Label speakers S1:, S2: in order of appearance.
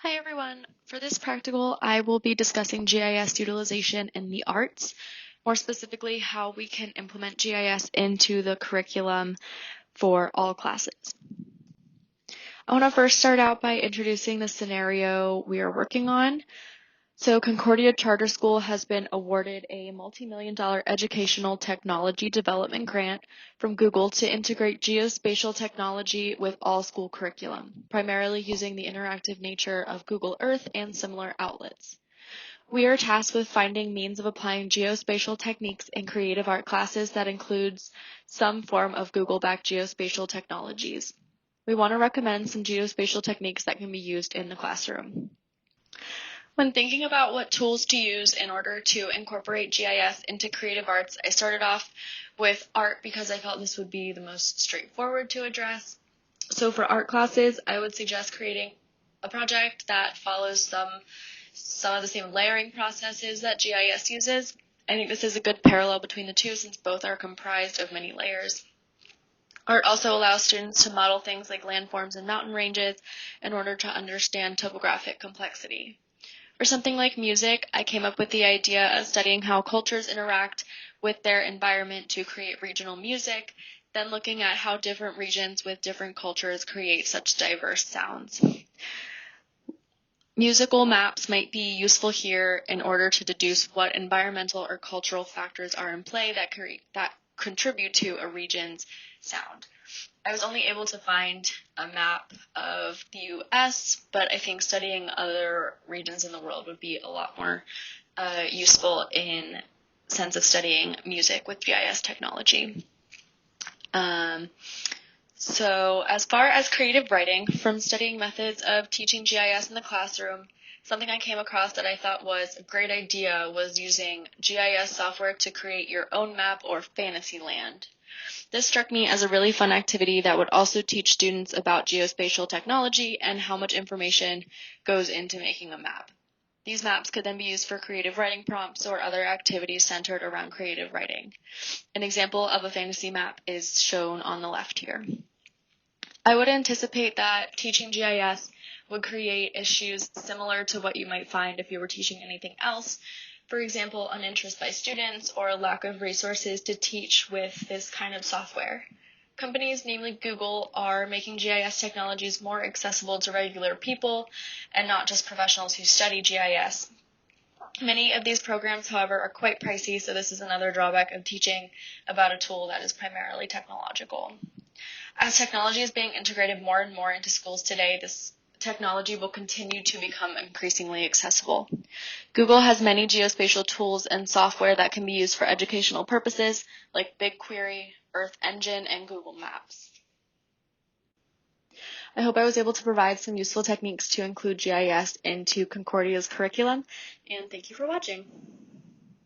S1: Hi everyone. For this practical, I will be discussing GIS utilization in the arts, more specifically how we can implement GIS into the curriculum for all classes. I want to first start out by introducing the scenario we are working on. So Concordia Charter School has been awarded a multi-million-dollar educational technology development grant from Google to integrate geospatial technology with all school curriculum, primarily using the interactive nature of Google Earth and similar outlets. We are tasked with finding means of applying geospatial techniques in creative art classes that includes some form of Google-backed geospatial technologies. We want to recommend some geospatial techniques that can be used in the classroom. When thinking about what tools to use in order to incorporate GIS into creative arts, I started off with art because I felt this would be the most straightforward to address. So for art classes, I would suggest creating a project that follows some of the same layering processes that GIS uses. I think this is a good parallel between the two since both are comprised of many layers. Art also allows students to model things like landforms and mountain ranges in order to understand topographic complexity. For something like music, I came up with the idea of studying how cultures interact with their environment to create regional music, then looking at how different regions with different cultures create such diverse sounds. Musical maps might be useful here in order to deduce what environmental or cultural factors are in play that contribute to a region's sound. I was only able to find a map of the US, but I think studying other regions in the world would be a lot more useful in sense of studying music with GIS technology. So as far as creative writing, from studying methods of teaching GIS in the classroom, something I came across that I thought was a great idea was using GIS software to create your own map or fantasy land. This struck me as a really fun activity that would also teach students about geospatial technology and how much information goes into making a map. These maps could then be used for creative writing prompts or other activities centered around creative writing. An example of a fantasy map is shown on the left here. I would anticipate that teaching GIS would create issues similar to what you might find if you were teaching anything else. For example, uninterest by students or a lack of resources to teach with this kind of software. Companies, namely Google, are making GIS technologies more accessible to regular people and not just professionals who study GIS. Many of these programs, however, are quite pricey, so this is another drawback of teaching about a tool that is primarily technological. As technology is being integrated more and more into schools today, this technology will continue to become increasingly accessible. Google has many geospatial tools and software that can be used for educational purposes, like BigQuery, Earth Engine, and Google Maps. I hope I was able to provide some useful techniques to include GIS into Concordia's curriculum, and thank you for watching.